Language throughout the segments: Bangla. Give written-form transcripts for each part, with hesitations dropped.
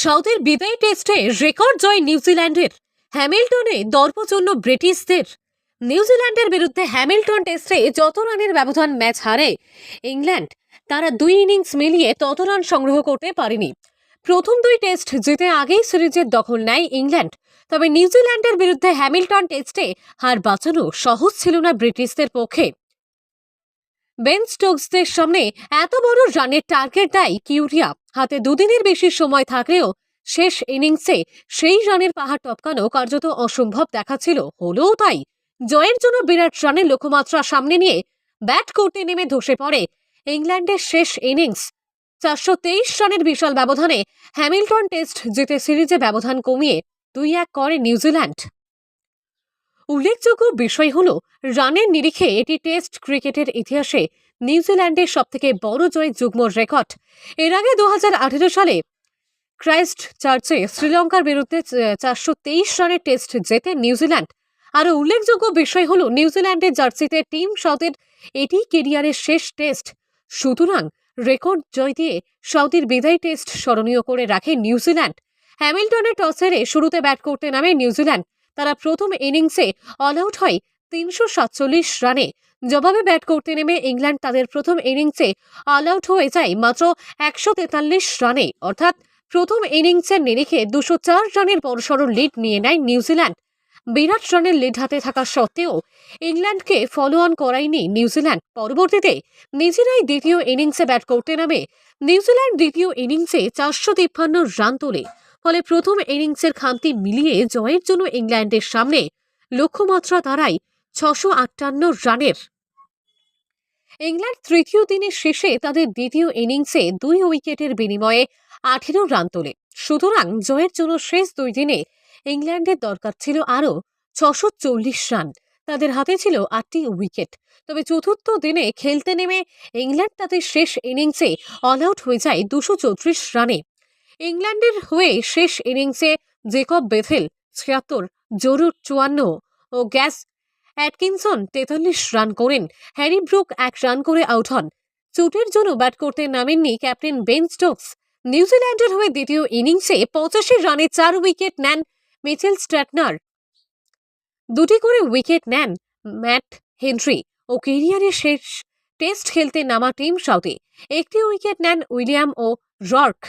সাউথের বিদায়ী টেস্টে রেকর্ড জয় নিউজিল্যান্ডের। হ্যামিল্টনে দর্পজন্য ব্রিটিশদের। নিউজিল্যান্ডের বিরুদ্ধে হ্যামিল্টন টেস্টে যত রানের ব্যবধান ম্যাচ হারে ইংল্যান্ড, তারা দুই ইনিংস মিলিয়ে তত রান সংগ্রহ করতে পারেনি। প্রথম দুই টেস্ট জিতে আগেই সিরিজের দখল নেয় ইংল্যান্ড। তবে নিউজিল্যান্ডের বিরুদ্ধে হ্যামিল্টন টেস্টে হার বাঁচানো সহজ ছিল না ব্রিটিশদের পক্ষে। বেন স্টোকসদের সামনে এত বড় রানের টার্গেট দেয় কিউরিয়া। হাতে দুদিনের বেশি সময় থাকলেও শেষ ইনিংসে সেই রানের পাহাড় টপকানো কার্যত অসম্ভব দেখাচ্ছিল। হলেও তাই জয়ের জন্য বিরাট রানের লক্ষ্যমাত্রা সামনে নিয়ে ব্যাট করতে নেমে ধসে পড়ে ইংল্যান্ডের শেষ ইনিংস। 423 রানের বিশাল ব্যবধানে হ্যামিল্টন টেস্ট জিতে সিরিজে ব্যবধান কমিয়ে 2-1 করে নিউজিল্যান্ড। উল্লেখযোগ্য বিষয় হল, রানের নিরিখে এটি টেস্ট ক্রিকেটের ইতিহাসে নিউজিল্যান্ডের সবথেকে বড় জয় যুগ্ম রেকর্ড। এর আগে 2018 সালে ক্রাইস্ট চার্চে শ্রীলঙ্কার বিরুদ্ধে 423 রানের টেস্ট জেতে নিউজিল্যান্ড। আরও উল্লেখযোগ্য বিষয় হল, নিউজিল্যান্ডের জার্সিতে টিম সাউথের এটি কেরিয়ারের শেষ টেস্ট। সুতরাং রেকর্ড জয় দিয়ে সাউথের বিদায়ী টেস্ট স্মরণীয় করে রাখে নিউজিল্যান্ড। হ্যামিল্টনের টস হেরে শুরুতে ব্যাট করতে নামে নিউজিল্যান্ড। তারা প্রথম ইনিংসে অল আউট হয় 347 রানে। জবাবে ব্যাট করতে নেমে ইংল্যান্ড তাদের প্রথম ইনিংসে অল আউট হয়ে যায় মাত্র 143 রানে। অর্থাৎ প্রথম ইনিংসের নিরিখে 204 রানের বড়সড় লিড নিয়ে নেয় নিউজিল্যান্ড। বিরাট রানের লিড হাতে থাকা সত্ত্বেও ইংল্যান্ডকে ফলো অন করায়নি নিউজিল্যান্ড। পরবর্তীতে নিজেরাই দ্বিতীয় ইনিংসে ব্যাট করতে নামে নিউজিল্যান্ড দ্বিতীয় ইনিংসে 453 রান তোলে। ফলে প্রথম ইনিংসের খামতি মিলিয়ে জয়ের জন্য ইংল্যান্ডের সামনে লক্ষ্যমাত্রা দাঁড়ায় 658 রানের। ইংল্যান্ড তৃতীয় দিনের শেষে তাদের দ্বিতীয় ইনিংসে 2 উইকেটের বিনিময়ে 18 রান তোলে। সুতরাং জয়ের জন্য শেষ দুই দিনে ইংল্যান্ডের দরকার ছিল আরও 640 রান। তাদের হাতে ছিল 8টি উইকেট। তবে চতুর্থ দিনে খেলতে নেমে ইংল্যান্ড তাদের শেষ ইনিংসে অল আউট হয়ে যায় 234 রানে। ইংল্যান্ডের হয়ে শেষ ইনিংসে জেকব বেথেল 76, জরুর 54 ও গ্যাস অ্যাটকিনসন 43 রান করেন। হ্যারি ব্রুক 1 রান করে আউট হন। চোটের জন্য ব্যাট করতে নামেননি ক্যাপ্টেন বেন স্টোকস। নিউজিল্যান্ডের হয়ে দ্বিতীয় ইনিংসে 85 রানে 4 উইকেট নেন মিচেল স্ট্র্যাটনার। 2টি করে উইকেট নেন ম্যাট হেনরি ও কেরিয়ারের শেষ টেস্ট খেলতে নামা টিম সাউথে 1টি উইকেট নেন উইলিয়াম ও রর্ক।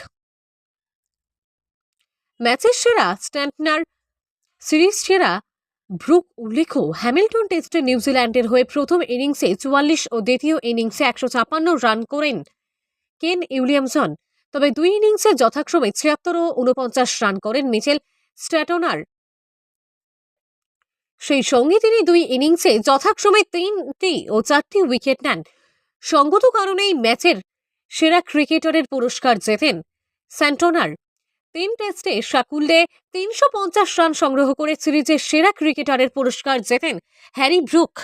ম্যাচের সেরা স্ট্যান্টনার, সিরিজ সেরা ব্রুক। উল্লেখ্য, হ্যামিল্টন টেস্টে নিউজিল্যান্ডের হয়ে প্রথম ইনিংসে 44 ও দ্বিতীয় ইনিংসে 156 রান করেন কেন উইলিয়ামসন। তবে দুই ইনিংসে যথাক্রমে 76 ও 49 রান করেন মিচেল স্ট্র্যাটনার। সেই সঙ্গে তিনি দুই ইনিংসে যথাক্রমে 3টি ও 4টি উইকেট নেন। সঙ্গত কারণেই ম্যাচের সেরা ক্রিকেটারের পুরস্কার জেতেন স্যান্টনার। 3 টেস্টে সাকুল্যে 350 রান সংগ্রহ করে সিরিজের সেরা ক্রিকেটারের পুরস্কার জেতেন হ্যারি ব্রুক।